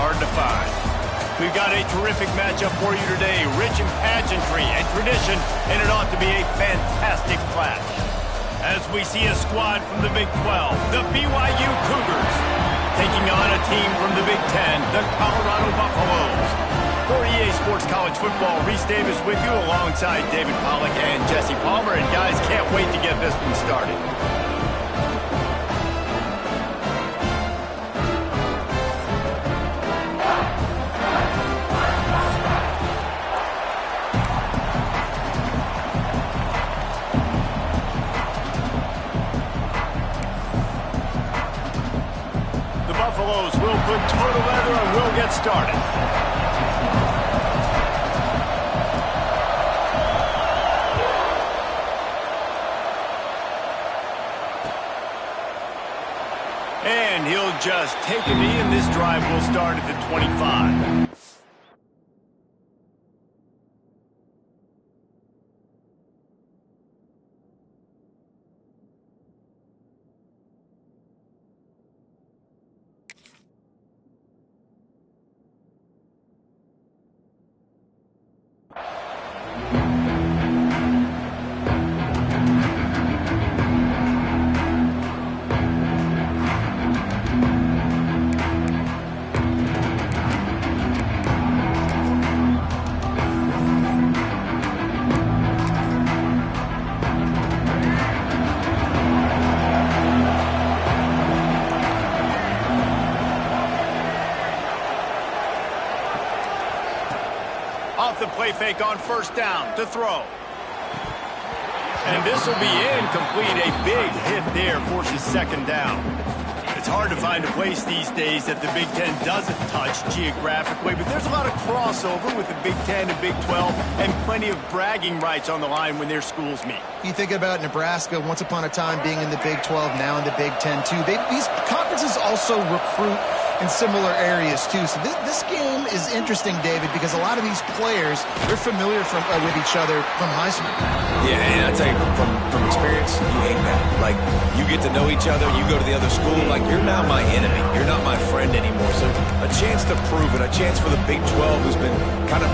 hard to find. We've got a terrific matchup for you today, rich in pageantry and tradition, and it ought to be a fantastic clash. As we see a squad from the Big 12, the BYU Cougars, taking on a team from the Big 10, the Colorado Buffaloes. For EA Sports College Football, Reese Davis with you alongside David Pollack and Jesse Palmer. And guys, can't wait to get this one started. The Buffaloes will put total leather and we'll get started. And he'll just take a knee, and this drive will start at the 25. Off the play fake on first down to throw. And this will be incomplete. A big hit there forces second down. It's hard to find a place these days that the Big Ten doesn't touch geographically, but there's a lot of crossover with the Big Ten and Big 12 and plenty of bragging rights on the line when their schools meet. You think about Nebraska once upon a time being in the Big 12, now in the Big 10 too. These conferences also recruit in similar areas too. So this game is interesting, David, because a lot of these players, they're familiar with each other from high school. Yeah, and I tell you, from experience, you hate that. Like, you get to know each other, you go to the other school, like, you're now my enemy. You're not my friend anymore. So a chance to prove it, a chance for the Big 12, who's been kind of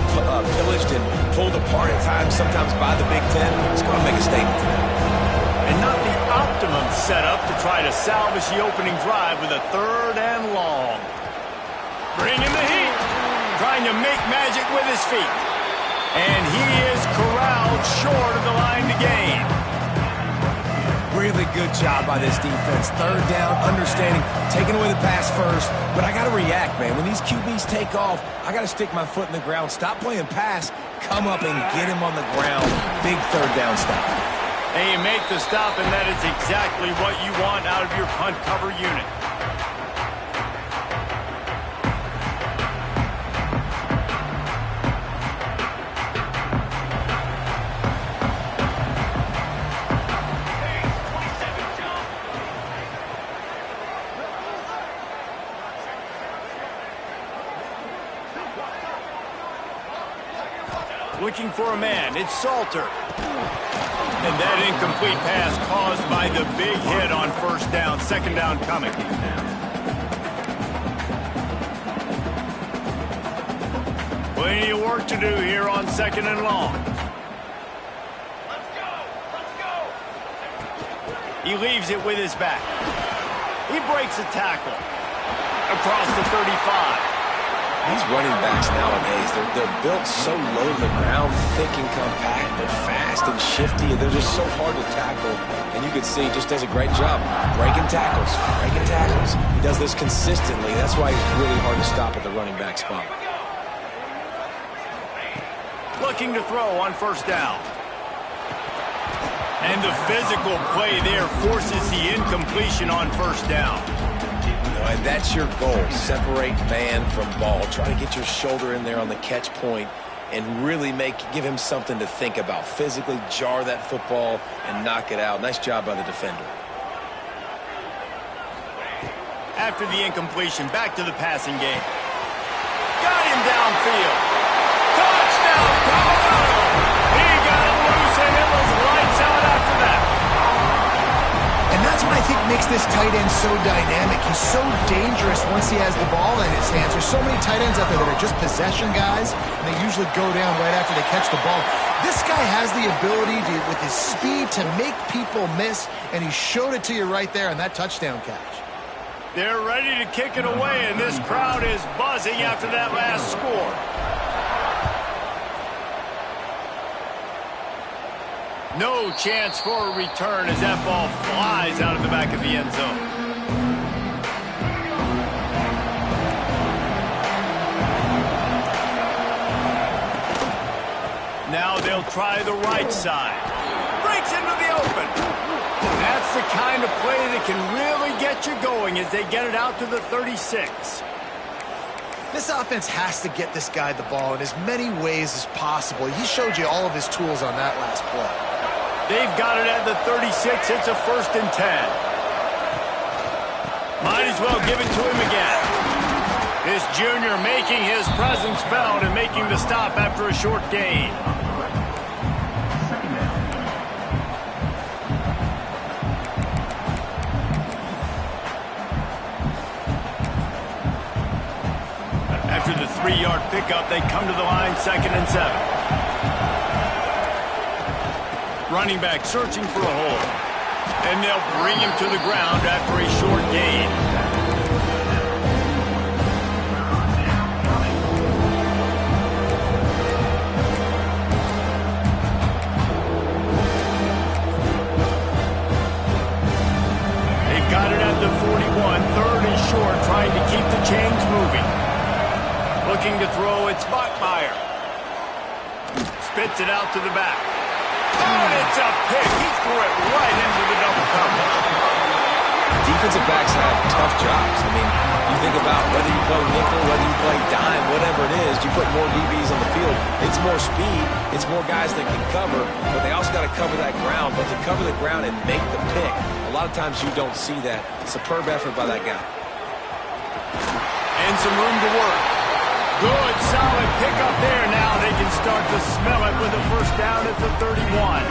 pillaged and pulled apart at times, sometimes by the Big 10, it's going to make a statement to them. And not the optimum setup to try to salvage the opening drive with a third and long. Bringing the heat. Trying to make magic with his feet. And he is corralled short of the line to gain. Really good job by this defense. Third down, understanding, taking away the pass first. But I got to react, man. When these QBs take off, I got to stick my foot in the ground. Stop playing pass. Come up and get him on the ground. Big third down stop. And you make the stop, and that is exactly what you want out of your punt cover unit. Looking for a man, it's Salter. And that incomplete pass caused by the big hit on first down. Second down coming. Plenty of work to do here on second and long. Let's go! Let's go! He leaves it with his back. He breaks a tackle. Across the 35. These running backs nowadays, they're built so low to the ground, thick and compact, but fast and shifty, and they're just so hard to tackle. And you can see he just does a great job breaking tackles, breaking tackles. He does this consistently. That's why he's really hard to stop at the running back spot. Looking to throw on first down. And the physical play there forces the incompletion on first down. And that's your goal. Separate man from ball. Try to get your shoulder in there on the catch point and really give him something to think about. Physically jar that football and knock it out. Nice job by the defender. After the incompletion, back to the passing game. Got him downfield. Touchdown, Colorado! He got him loose, and it was lights out after that. And that's what I think makes this tight end so dynamic. He's so dangerous once he has the ball in his hands. There's so many tight ends out there that are just possession guys, and they usually go down right after they catch the ball. This guy has the ability to, with his speed, to make people miss, and he showed it to you right there on that touchdown catch. They're ready to kick it away, and this crowd is buzzing after that last score. No chance for a return as that ball flies out of the back of the end zone. Now they'll try the right side. Breaks into the open. That's the kind of play that can really get you going as they get it out to the 36. This offense has to get this guy the ball in as many ways as possible. He showed you all of his tools on that last play. They've got it at the 36. It's a 1st and 10. Might as well give it to him again. This junior making his presence felt and making the stop after a short gain. After the 3-yard pickup, they come to the line, 2nd and 7. Running back searching for a hole. And they'll bring him to the ground after a short gain. They've got it at the 41, 3rd and short, trying to keep the chains moving. Looking to throw, it's Bachmeier. Spits it out to the back. Oh, and it's a pick. He threw it right into the double coverage. Defensive backs have tough jobs. I mean, you think about whether you play nickel, whether you play dime, whatever it is, you put more DBs on the field. It's more speed. It's more guys that can cover, but they also got to cover that ground. But to cover the ground and make the pick, a lot of times you don't see that. Superb effort by that guy. And some room to work. Good, solid pickup there. Now they can start to smell it with a 1st down at the 31.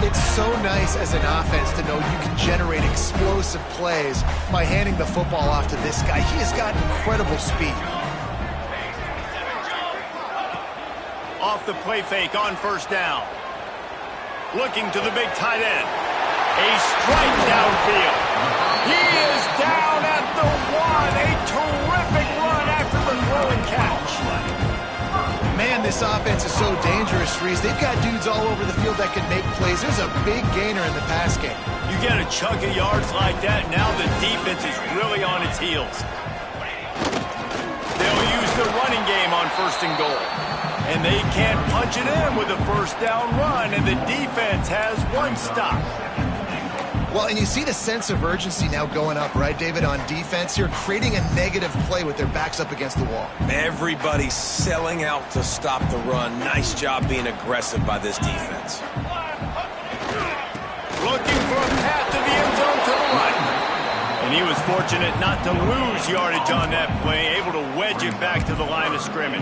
It's so nice as an offense to know you can generate explosive plays by handing the football off to this guy. He has got incredible speed. Off the play fake on 1st down. Looking to the big tight end. A strike downfield. He is down at the 1. A terrific run after the throw and catch. Man, this offense is so dangerous, Reese. They've got dudes all over the field that can make plays. There's a big gainer in the pass game. You get a chunk of yards like that, now the defense is really on its heels. They'll use the running game on 1st and goal. And they can't punch it in with a 1st down run, and the defense has 1 stop. Well, and you see the sense of urgency now going up, right, David, on defense here, creating a negative play with their backs up against the wall. Everybody's selling out to stop the run. Nice job being aggressive by this defense. Looking for a path to the end zone to the right. And he was fortunate not to lose yardage on that play, able to wedge it back to the line of scrimmage.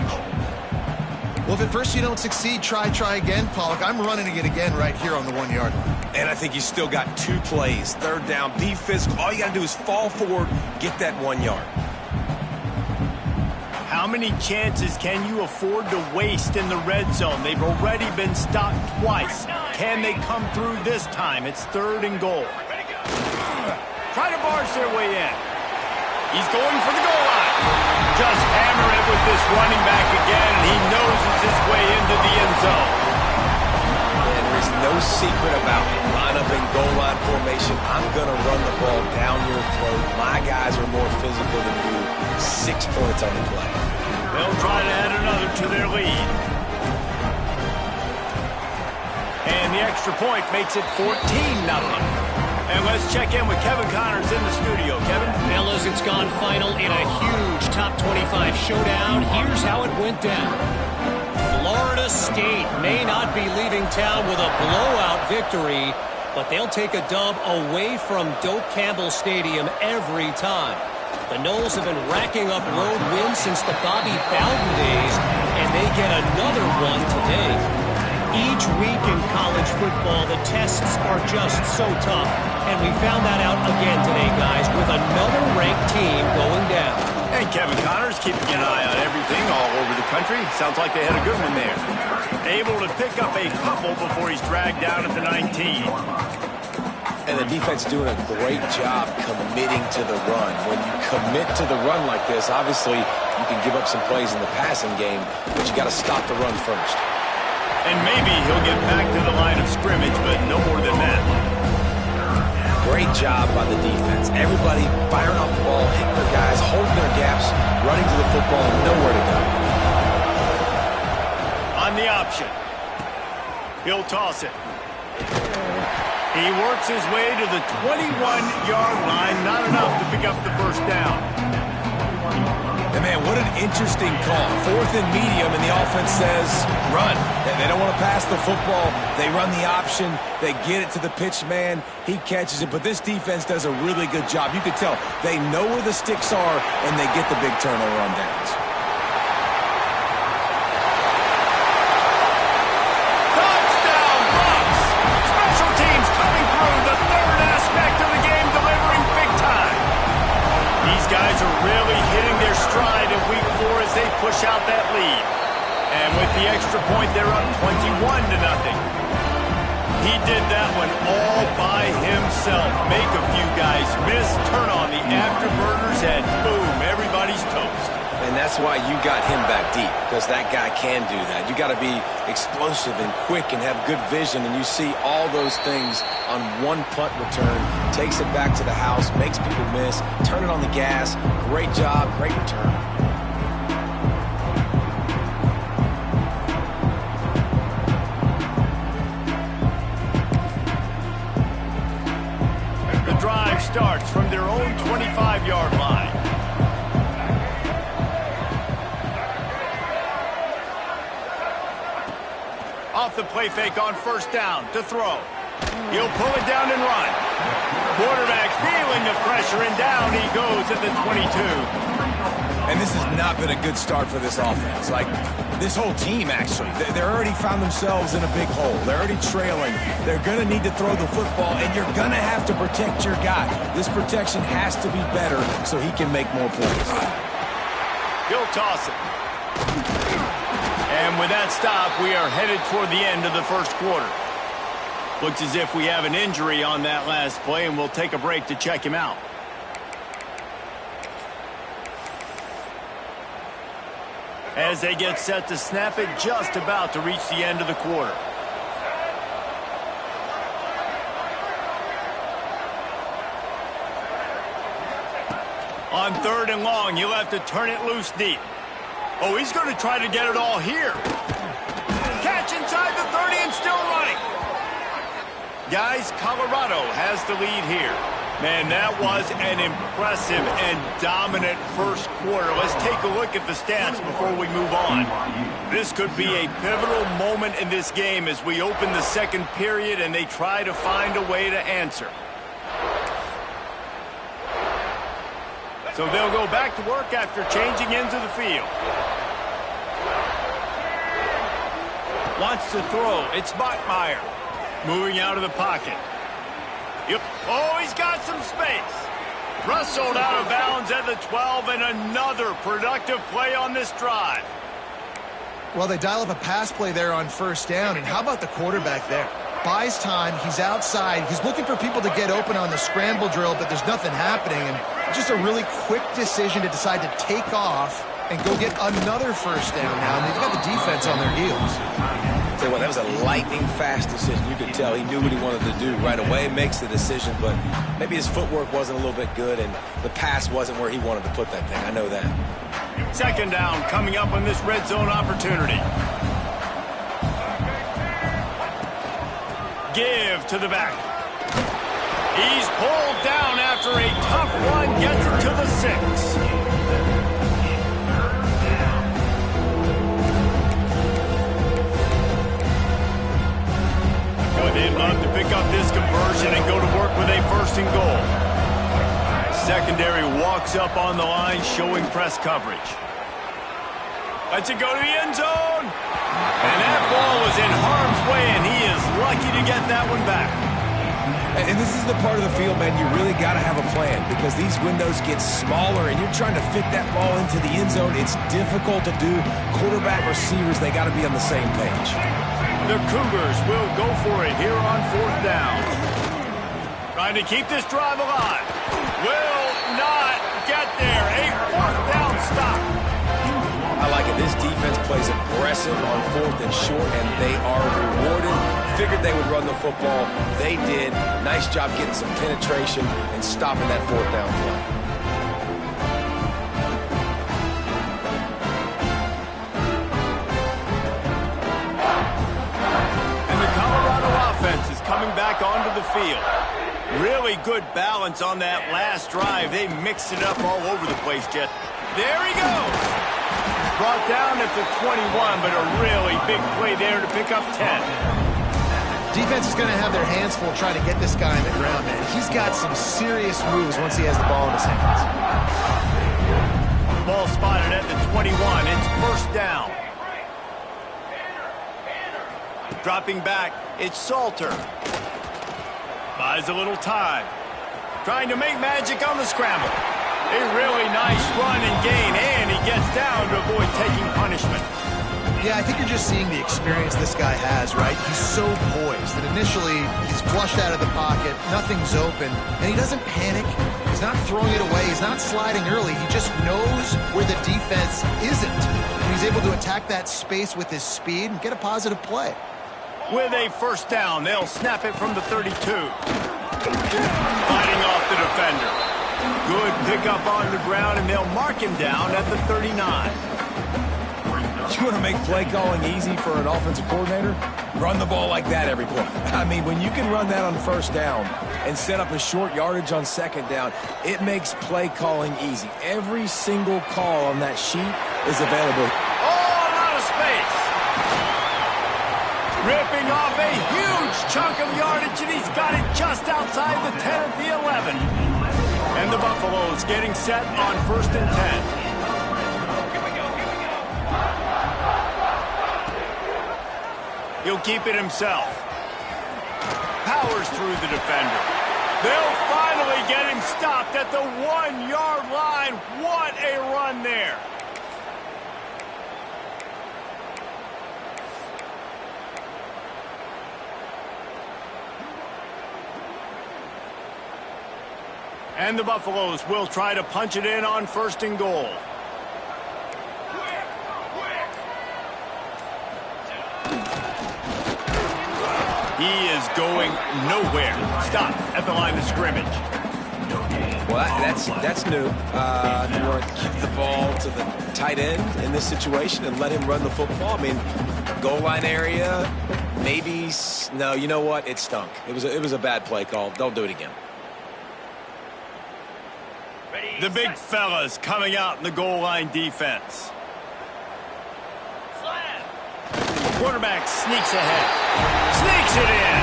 Well, if at first you don't succeed, try again, Pollock. I'm running it again right here on the 1-yard line. And I think you still got 2 plays. 3rd down, be physical. All you got to do is fall forward, get that 1 yard. How many chances can you afford to waste in the red zone? They've already been stopped twice. Can they come through this time? It's 3rd and goal. Try to barge their way in. He's going for the goal line. Just hammer it with this running back again, and he noses his way into the end zone. And there's no secret about it. Line up in goal line formation. I'm going to run the ball down your throat. My guys are more physical than you. 6 points on the play. They'll try to add another to their lead. And the extra point makes it 14-0. And let's check in with Kevin Connors in the studio. Kevin? Fellas, it's gone final in a huge top 25 showdown. Here's how it went down. Florida State may not be leaving town with a blowout victory, but they'll take a dub away from Doak Campbell Stadium every time. The Noles have been racking up road wins since the Bobby Bowden days, and they get another one today. Each week in college football, the tests are just so tough. And we found that out again today, guys, with another ranked team going down. And Kevin Connors keeping an eye on everything all over the country. Sounds like they had a good one there. Able to pick up a couple before he's dragged down at the 19. And the defense doing a great job committing to the run. When you commit to the run like this, obviously you can give up some plays in the passing game, but you got to stop the run first. And maybe he'll get back to the line of scrimmage, but no more than that. Great job by the defense. Everybody firing off the ball, hitting their guys, holding their gaps, running to the football, nowhere to go. On the option. He'll toss it. He works his way to the 21-yard line. Not enough to pick up the first down. And man, what an interesting call. 4th and medium, and the offense says, run. They don't want to pass the football. They run the option. They get it to the pitch man. He catches it. But this defense does a really good job. You can tell they know where the sticks are, and they get the big turnover on downs. Touchdown, Bucs! Special teams coming through. The third aspect of the game, delivering big time. These guys are really hitting their stride in week 4 as they push out that lead. And with the extra point, they're up 21-0. He did that one all by himself. Make a few guys miss, turn on the afterburners, and boom, everybody's toast. And that's why you got him back deep, because that guy can do that. You got to be explosive and quick and have good vision, and you see all those things on one punt return. Takes it back to the house, makes people miss, turn it on the gas. Great job, great return. The drive starts from their own 25-yard line. Off the play fake on first down to throw. He'll pull it down and run. Quarterback feeling the pressure, and down he goes at the 22. And this has not been a good start for this offense. Like, this whole team, actually. They're already found themselves in a big hole. They're already trailing. They're going to need to throw the football, and you're going to have to protect your guy. This protection has to be better so he can make more points. He'll toss it. And with that stop, we are headed toward the end of the first quarter. Looks as if we have an injury on that last play, and we'll take a break to check him out. As they get set to snap it, just about to reach the end of the quarter. On 3rd and long, you'll have to turn it loose deep. Oh, he's going to try to get it all here. Catch inside the 30 and still running. Guys, Colorado has the lead here. Man, that was an impressive and dominant first quarter. Let's take a look at the stats before we move on. This could be a pivotal moment in this game as we open the second period and they try to find a way to answer. So they'll go back to work after changing into the field. Wants to throw. It's Bachmeier. Moving out of the pocket. Yep. Oh, he's got some space. Wrestled out of bounds at the 12, and another productive play on this drive. Well, they dial up a pass play there on first down, and how about the quarterback there? Buys time, he's outside, he's looking for people to get open on the scramble drill, but there's nothing happening, and just a really quick decision to decide to take off and go get another first down now, and they've got the defense on their heels. Tell you what, that was a lightning-fast decision. You could tell he knew what he wanted to do right away, makes the decision, but maybe his footwork wasn't a little bit good, and the pass wasn't where he wanted to put that thing. I know that. Second down coming up on this red zone opportunity. Give to the back. He's pulled down after a tough run, gets it to the 6. They'd love to pick up this conversion and go to work with a 1st and goal. Secondary walks up on the line, showing press coverage. Lets it go to the end zone. And that ball was in harm's way, and he is lucky to get that one back. And this is the part of the field, man, you really got to have a plan because these windows get smaller and you're trying to fit that ball into the end zone. It's difficult to do. Quarterback, receivers, they got to be on the same page. The Cougars will go for it here on 4th down. Trying to keep this drive alive. Will not get there. A 4th down stop. I like it. This defense plays aggressive on 4th and short, and they are rewarded. Figured they would run the football. They did. Nice job getting some penetration and stopping that 4th down play. And the Colorado offense is coming back onto the field. Really good balance on that last drive. They mixed it up all over the place, Jet. There he goes. Brought down at the 21, but a really big play there to pick up 10. Defense is going to have their hands full trying to get this guy on the ground, man. He's got some serious moves once he has the ball in his hands. Ball spotted at the 21. It's 1st down. Dropping back, it's Salter. Buys a little time. Trying to make magic on the scramble. A really nice run and gain, and he gets down to avoid taking punishment. Yeah, I think you're just seeing the experience this guy has, right? He's so poised that initially he's flushed out of the pocket, nothing's open, and he doesn't panic. He's not throwing it away. He's not sliding early. He just knows where the defense isn't. And he's able to attack that space with his speed and get a positive play. With a 1st down, they'll snap it from the 32. Fighting off the defender. Good pickup on the ground, and they'll mark him down at the 39. You want to make play calling easy for an offensive coordinator? Run the ball like that every play. I mean, when you can run that on 1st down and set up a short yardage on 2nd down, it makes play calling easy. Every single call on that sheet is available. All out of space. Ripping off a huge chunk of yardage, and he's got it just outside the 10 at the 11. And the Buffaloes getting set on 1st and 10. He'll keep it himself. Powers through the defender. They'll finally get him stopped at the 1-yard line. What a run there. And the Buffaloes will try to punch it in on 1st and goal. He is going nowhere. Stop at the line of scrimmage. Well, that's new. You want to keep the ball to the tight end in this situation and let him run the football. I mean, goal line area, maybe. No, you know what? It stunk. It was a bad play call. Don't do it again. The big fellas coming out in the goal line defense. Quarterback sneaks ahead. Sneaks it in.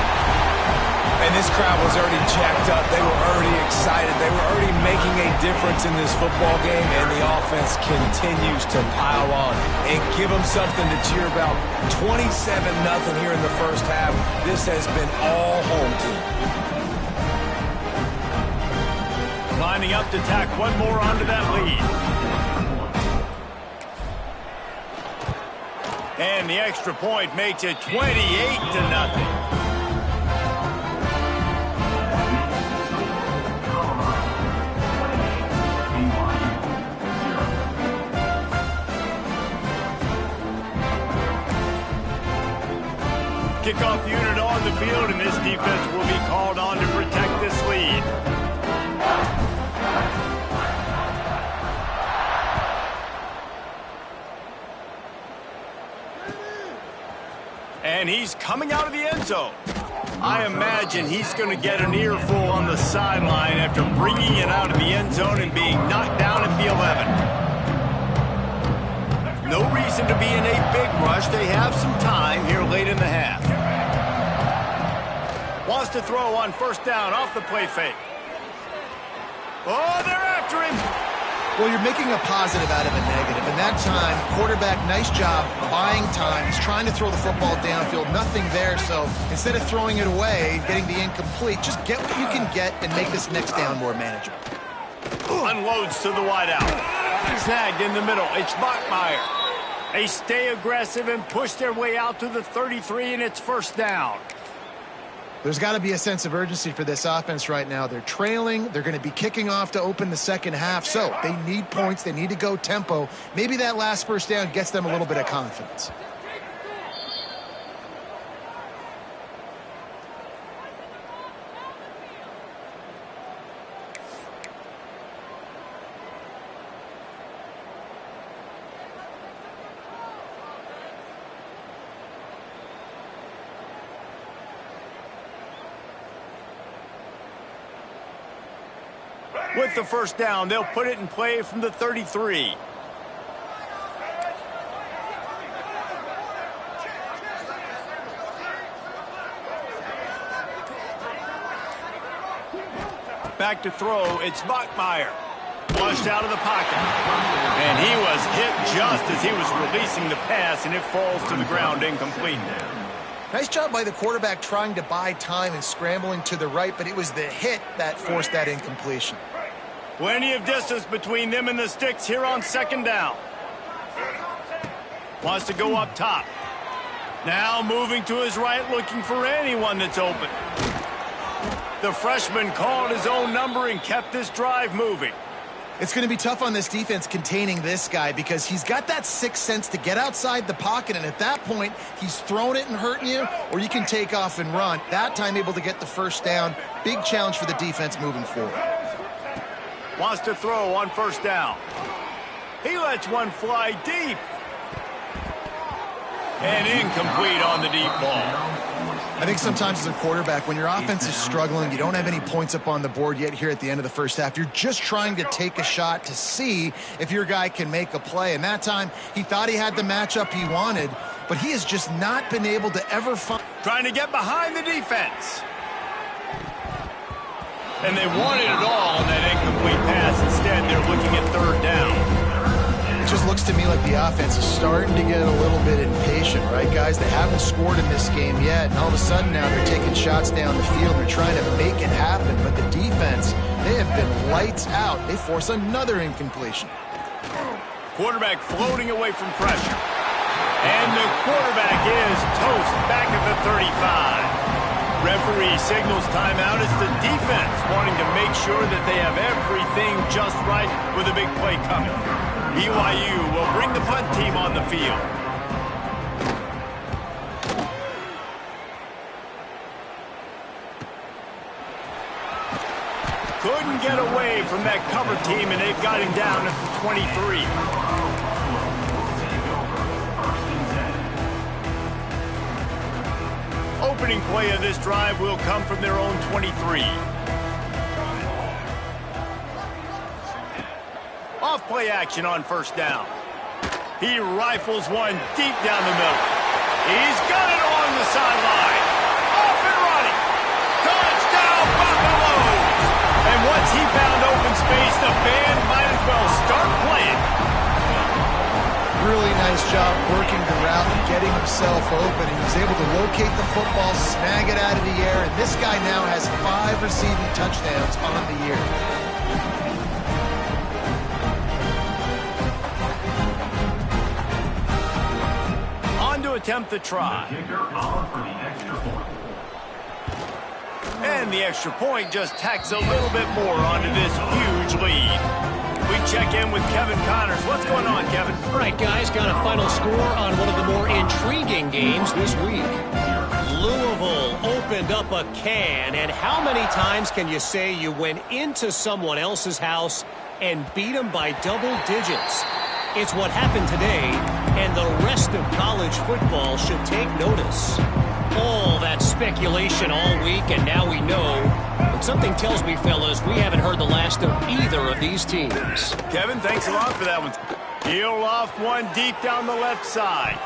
And this crowd was already jacked up. They were already excited. They were already making a difference in this football game, and the offense continues to pile on and give them something to cheer about. 27-0 here in the 1st half. This has been all home team. Lining up to tack one more onto that lead. And the extra point makes it 28-0. Kickoff unit on the field, and this defense will be called on to protect this lead. And he's coming out of the end zone. I imagine he's going to get an earful on the sideline after bringing it out of the end zone and being knocked down at the 11. No reason to be in a big rush. They have some time here late in the half. Wants to throw on 1st down off the play fake. Oh, they're after him. Well, you're making a positive out of a negative. And that time, quarterback, nice job buying time. He's trying to throw the football downfield. Nothing there. So instead of throwing it away, getting the incomplete, just get what you can get and make this next down more manageable. Unloads to the wideout. Snagged in the middle. It's Bachmeier. They stay aggressive and push their way out to the 33, and it's first down. There's got to be a sense of urgency for this offense right now. They're trailing. They're going to be kicking off to open the second half. So they need points. They need to go tempo. Maybe that last first down gets them a little bit of confidence. With the first down, they'll put it in play from the 33. Back to throw, it's Bachmeier. Flushed out of the pocket. And he was hit just as he was releasing the pass, and it falls to the ground incomplete. Nice job by the quarterback trying to buy time and scrambling to the right, but it was the hit that forced that incompletion. Plenty of distance between them and the sticks here on second down. Wants to go up top. Now moving to his right, looking for anyone that's open. The freshman called his own number and kept this drive moving. It's going to be tough on this defense containing this guy because he's got that sixth sense to get outside the pocket, and at that point, he's throwing it and hurting you, or you can take off and run. That time able to get the first down. Big challenge for the defense moving forward. Wants to throw on first down. He lets one fly deep. And incomplete on the deep ball. I think sometimes as a quarterback, when your offense is struggling, you don't have any points up on the board yet here at the end of the first half. You're just trying to take a shot to see if your guy can make a play. And that time, he thought he had the matchup he wanted, but he has just not been able to ever find... Trying to get behind the defense. And they wanted it all on that incomplete pass. Instead, they're looking at third down. It just looks to me like the offense is starting to get a little bit impatient, right, guys? They haven't scored in this game yet, and all of a sudden now they're taking shots down the field. They're trying to make it happen, but the defense, they have been lights out. They force another incompletion. Quarterback floating away from pressure. And the quarterback is toast back at the 35. Referee signals timeout. It's the defense wanting to make sure that they have everything just right with a big play coming. BYU will bring the punt team on the field. Couldn't get away from that cover team, and they've got him down at the 23. Opening play of this drive will come from their own 23. Off play action on first down. He rifles one deep down the middle. He's got it along the sideline. Off and running. Touchdown, Buffaloes! And once he found open space, the band might as well start playing. Really nice job working the route and getting himself open. He was able to locate the football, snag it out of the air, and this guy now has 5 receiving touchdowns on the year. On to attempt the try. And the extra point just tacks a little bit more onto this huge lead. We check in with Kevin Connors. What's going on, Kevin? All right, guys, got a final score on one of the more intriguing games this week. Louisville opened up a can, and how many times can you say you went into someone else's house and beat them by double digits? It's what happened today, and the rest of college football should take notice. All that speculation all week, and now we know. But something tells me, fellas, we haven't heard the last of either of these teams. Kevin, thanks a lot for that one. He'll loft one deep down the left side.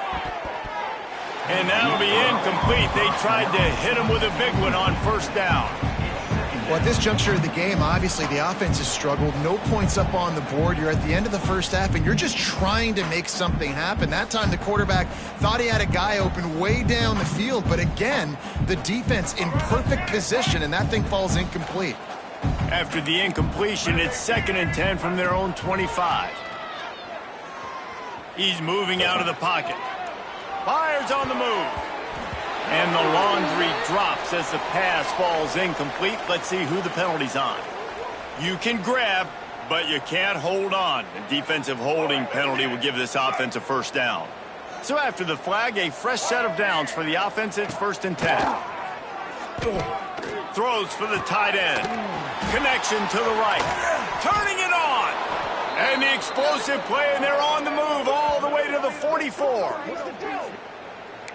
And that'll be incomplete. They tried to hit him with a big one on first down. Well, at this juncture of the game, obviously the offense has struggled. No points up on the board. You're at the end of the first half, and you're just trying to make something happen. That time the quarterback thought he had a guy open way down the field, but again, the defense in perfect position, and that thing falls incomplete. After the incompletion, it's 2nd and 10 from their own 25. He's moving out of the pocket. Fires on the move. And the laundry drops as the pass falls incomplete. Let's see who the penalty's on. You can grab, but you can't hold on. A defensive holding penalty will give this offense a first down. So after the flag, a fresh set of downs for the offense. It's 1st and 10. Throws for the tight end. Connection to the right. Turning it on. And the explosive play, and they're on the move all the way to the 44.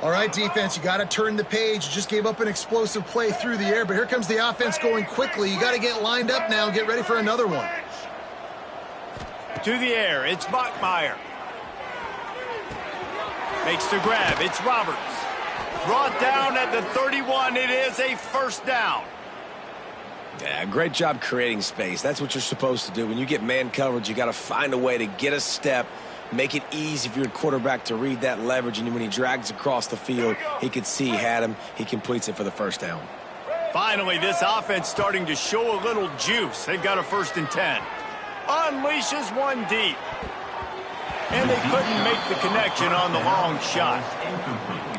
All right, defense, you got to turn the page. Just gave up an explosive play through the air, but here comes the offense going quickly. You got to get lined up now and get ready for another one. To the air, it's Bachmeier. Makes the grab, it's Roberts. Brought down at the 31, it is a first down. Yeah, great job creating space. That's what you're supposed to do. When you get man coverage, you got to find a way to get a step, make it easy for your quarterback to read that leverage, and when he drags across the field, he could see he had him. He completes it for the first down. Finally, this offense starting to show a little juice. They've got a 1st and 10. Unleashes one deep. And they couldn't make the connection on the long shot.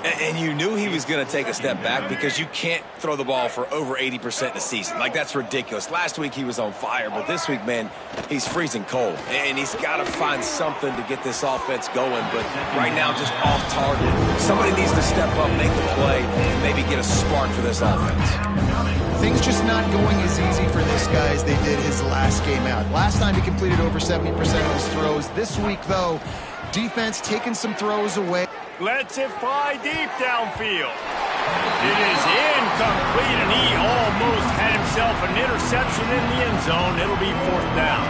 And you knew he was going to take a step back because you can't throw the ball for over 80% in the season. Like, that's ridiculous. Last week he was on fire, but this week, man, he's freezing cold. And he's got to find something to get this offense going, but right now just off target. Somebody needs to step up, make the play, and maybe get a spark for this offense. Things just not going as easy for this guy as they did his last game out. Last time he completed over 70% of his throws. This week, though, defense taking some throws away. Lets it fly deep downfield. It is incomplete, and he almost had himself an interception in the end zone. It'll be 4th down.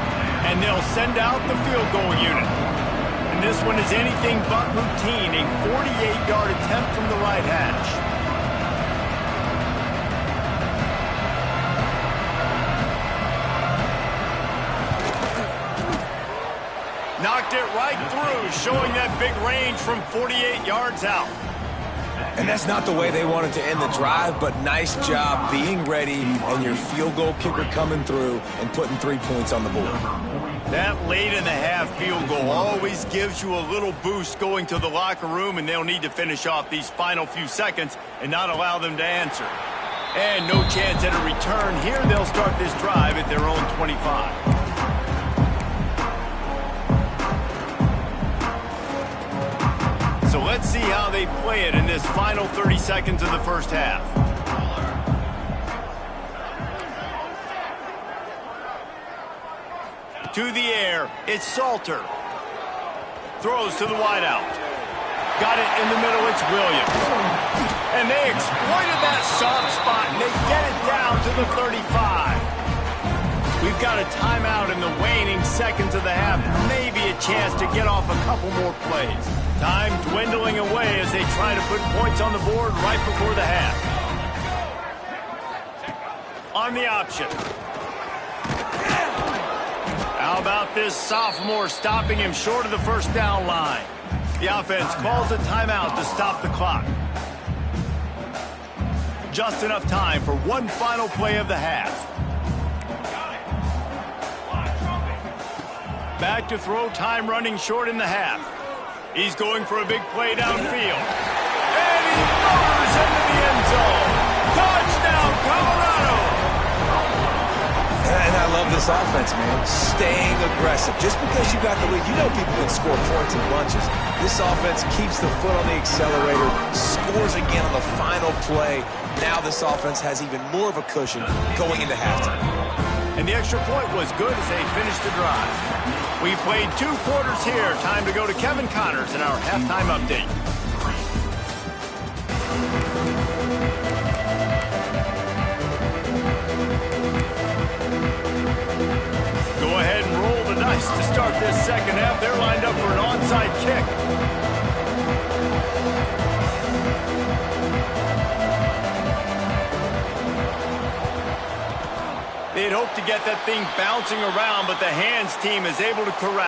And they'll send out the field goal unit. And this one is anything but routine. A 48-yard attempt from the right hash. Knocked it right through, showing that big range from 48 yards out. And that's not the way they wanted to end the drive, but nice job being ready and your field goal kicker coming through and putting 3 points on the board. That late in the half field goal always gives you a little boost going to the locker room, and they'll need to finish off these final few seconds and not allow them to answer. And no chance at a return here. They'll start this drive at their own 25. So let's see how they play it in this final 30 seconds of the first half. To the air, it's Salter. Throws to the wideout. Got it in the middle, it's Williams. And they exploited that soft spot, and they get it down to the 35. We've got a timeout in the waning seconds of the half. Maybe a chance to get off a couple more plays. Time dwindling away as they try to put points on the board right before the half. On the option. How about this sophomore stopping him short of the first down line? The offense calls a timeout to stop the clock. Just enough time for one final play of the half. Back to throw, time running short in the half. He's going for a big play downfield. And he motors into the end zone. Touchdown, Colorado! And I love this offense, man. Staying aggressive. Just because you got the lead, you know people can score points in bunches. This offense keeps the foot on the accelerator, scores again on the final play. Now this offense has even more of a cushion going into halftime. And the extra point was good as they finished the drive. We played 2 quarters here. Time to go to Kevin Connors in our halftime update. Go ahead and roll the dice to start this second half. They're lined up for an onside kick. They'd hope to get that thing bouncing around, but the hands team is able to corral.